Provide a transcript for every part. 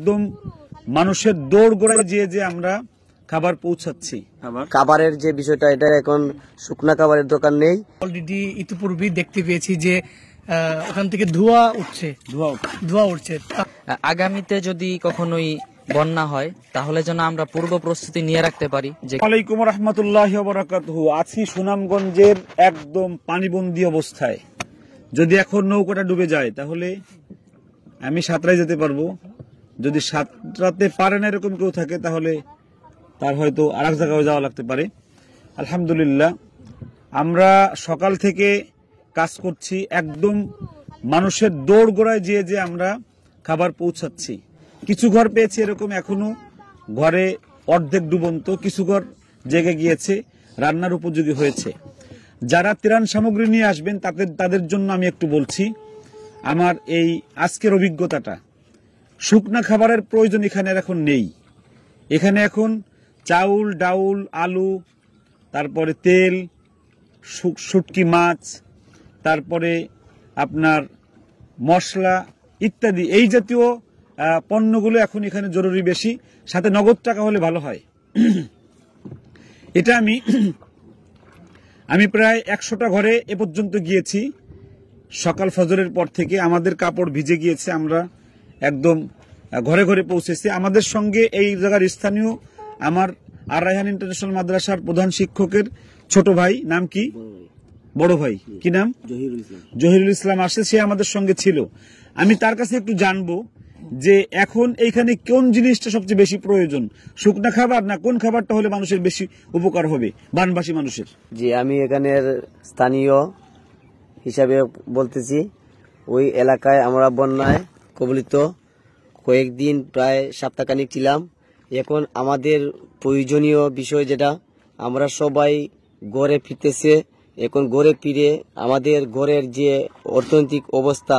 একদম মানুষের দৌড় গোড়ায় যে আমরা খাবার পৌঁছাচ্ছি। খাবারের যে বিষয়টা, এটা এখন শুকনা খাবারের দোকান নেই। অলরেডি ইতিপূর্বেই দেখতে পেয়েছি যে ওখান থেকে ধোঁয়া উঠছে। আগামীতে যদি কখনোই বন্যা হয় তাহলে যেন আমরা পূর্ব প্রস্তুতি নিয়ে রাখতে পারি। ওয়ালাইকুম রাহমাতুল্লাহি ওয়া বারাকাতুহু। আছি সুনামগঞ্জের একদম পানিবন্দী অবস্থায়। যদি এখন নৌকাটা ডুবে যায় তাহলে আমি সাঁতরাই যেতে পারবো। যদি সাঁতরাতে পারে না এরকম কেউ থাকে তাহলে তার হয়তো আরেক জায়গায় যাওয়া লাগতে পারে। আলহামদুলিল্লাহ আমরা সকাল থেকে কাজ করছি, একদম মানুষের দৌড় গোড়ায় যে আমরা খাবার পৌঁছাচ্ছি। কিছু ঘর পেয়েছি এরকম এখনো ঘরে অর্ধেক ডুবন্ত, কিছু ঘর জেগে গিয়েছে, রান্নার উপযোগী হয়েছে। যারা ত্রাণ সামগ্রী নিয়ে আসবেন তাদের জন্য আমি একটু বলছি আমার এই আজকের অভিজ্ঞতাটা। শুকনা খাবারের প্রয়োজন এখানে এখন নেই। এখানে এখন চাউল, ডাউল, আলু, তারপরে তেল, শুটকি মাছ, তারপরে আপনার মশলা ইত্যাদি এই জাতীয় পণ্যগুলো এখন এখানে জরুরি বেশি। সাথে নগদ টাকা হলে ভালো হয়। এটা আমি প্রায় 100টা ঘরে এ পর্যন্ত গিয়েছি। সকাল ফজরের পর থেকে আমাদের কাপড় ভিজে গিয়েছে, আমরা একদম ঘরে ঘরে পৌঁছেছি। আমাদের সঙ্গে এই জায়গার স্থানীয় আমার আর রায়হান ইন্টারন্যাশনাল মাদ্রাসার প্রধান শিক্ষকের ছোট ভাই, নাম কি? বড় ভাই কি নাম? জহিরুল ইসলাম আসে, সে আমাদের সঙ্গে ছিল। আমি তার কাছে একটু জানবো যে এখন এইখানে কোন জিনিসটা সবচেয়ে বেশি প্রয়োজন, শুকনা খাবার না কোন খাবারটা হলে মানুষের বেশি উপকার হবে বানবাসী মানুষের? জি, আমি এখানের স্থানীয় হিসাবে বলতেছি। ওই এলাকায় আমরা বন্যায় কবলিত কয়েকদিন, প্রায় সপ্তাহখানিক ছিলাম। এখন আমাদের প্রয়োজনীয় বিষয় যেটা, আমরা সবাই ঘরে ফিরতেছে। এখন ঘরে ফিরে আমাদের ঘরের যে অর্থনৈতিক অবস্থা,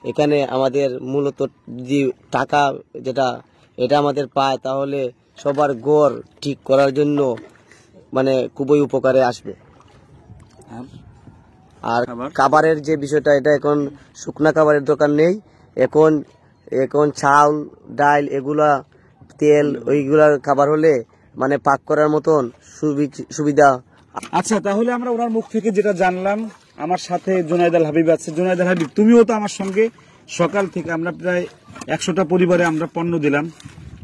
এখানে আমাদের মূলত যদি টাকা যেটা এটা আমাদের পায় তাহলে সবার ঘর ঠিক করার জন্য মানে খুবই উপকারে আসবে। আর খাবারের যে বিষয়টা, এটা এখন শুকনা খাবারের দোকান নেই। এখন চাউল, ডাল, এগুলা তেল, ওইগুলা খাবার হলে মানে পাক করার মতন সুবিধা। আচ্ছা, তাহলে আমরা ওনার মুখ থেকে যেটা জানলাম, আমার সাথে জুনাইদ আল হাবিব আছে। জুনাইদ আল হাবিব, তুমিও তো আমার সঙ্গে সকাল থেকে আমরা প্রায় 100টা পরিবারে আমরা পণ্য দিলাম।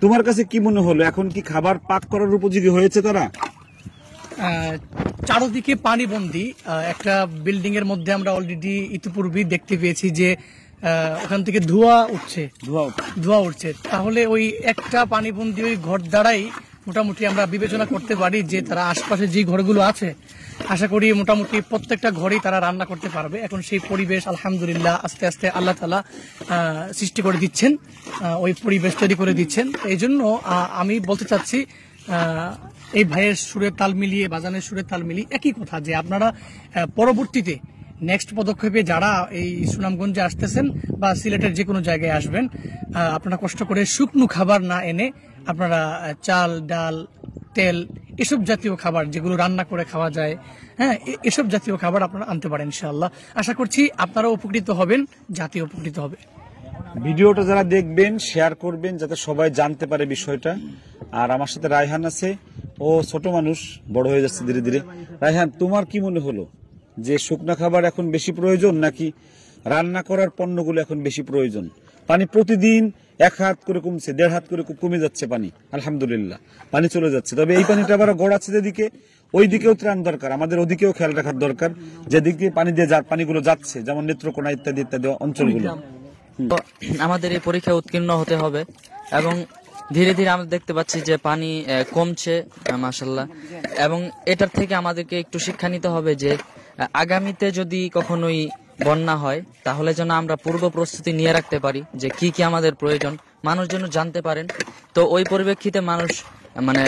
তোমার কাছে কি মনে হলো, এখন কি খাবার পাক করার উপযোগী হয়েছে তারা? চারদিকে পানিবন্দী একটা বিল্ডিং এর মধ্যে আমরা অলরেডি ইতিপূর্বেই দেখতে পেয়েছি যে ওখান থেকে ধোঁয়া উঠছে। তাহলে ওই একটা পানিবন্দী ওই ঘর দ্বারাই মোটামুটি আমরা বিবেচনা করতে পারি যে তারা আশপাশে যে ঘরগুলো আছে, আশা করি মোটামুটি প্রত্যেকটা ঘরেই তারা রান্না করতে পারবে। এখন সেই পরিবেশ আলহামদুলিল্লাহ আস্তে আস্তে আল্লাহ তাআলা সৃষ্টি করে দিচ্ছেন, ওই পরিবেশ তৈরি করে দিচ্ছেন। এই জন্য আমি বলতে চাচ্ছি এই ভাইয়ের সুরের তাল মিলিয়ে, বাজানের সুরের তাল মিলিয়ে একই কথা যে আপনারা পরবর্তীতে নেক্সট পদক্ষেপে যারা এই সুনামগঞ্জে আসতেছেন বা সিলেটের যে কোনো জায়গায় আসবেন, আপনারা কষ্ট করে শুকনো খাবার না এনে আপনারা চাল, ডাল, তেল, এসব জাতীয় খাবার যেগুলো রান্না করে খাওয়া যায়, হ্যাঁ, এসব জাতীয় খাবার আপনারা আনতে পারেন। ইনশাআল্লাহ আশা করছি আপনারা উপকৃত হবেন, জাতি উপকৃত হবে। ভিডিওটা যারা দেখবেন শেয়ার করবেন যাতে সবাই জানতে পারে বিষয়টা। আর আমার সাথে রায়হান আছে, ও ছোট মানুষ, বড় হয়ে যাচ্ছে ধীরে ধীরে। রায়হান, তোমার কি মনে হলো যে শুকনা খাবার এখন বেশি প্রয়োজন নাকি রান্না করার পণ্যগুলো এখন বেশি প্রয়োজন? পানি প্রতিদিন 1 হাত করে কমছে, 1.5 হাত করে কমে যাচ্ছে পানি। আলহামদুলিল্লাহ পানি চলে যাচ্ছে, তবে এই পানিটা আবার গড়াচ্ছে যেদিকে, ওই দিকেও ত্রাণ দরকার, আমাদের ওদিকেও খেয়াল রাখার দরকার। যেদিকে পানিগুলো যাচ্ছে, যেমন নেত্রকোনা ইত্যাদি ইত্যাদি অঞ্চলগুলো। আমাদের এই পরীক্ষায় উত্তীর্ণ হতে হবে এবং ধীরে ধীরে আমরা দেখতে পাচ্ছি যে পানি কমছে মাশাআল্লাহ। এবং এটার থেকে আমাদেরকে একটু শিক্ষা নিতে হবে যে আগামীতে যদি কখনোই বন্যা হয় তাহলে যেন আমরা পূর্ব প্রস্তুতি নিয়ে রাখতে পারি, যে কি কি আমাদের প্রয়োজন, মানুষ যেন জানতে পারেন। তো ওই পরিপ্রেক্ষিতে মানুষ মানে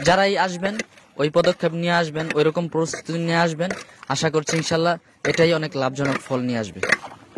যারাই আসবেন ওই পদক্ষেপ নিয়ে আসবেন, ওইরকম প্রস্তুতি নিয়ে আসবেন। আশা করছি ইনশাল্লাহ এটাই অনেক লাভজনক ফল নিয়ে আসবে।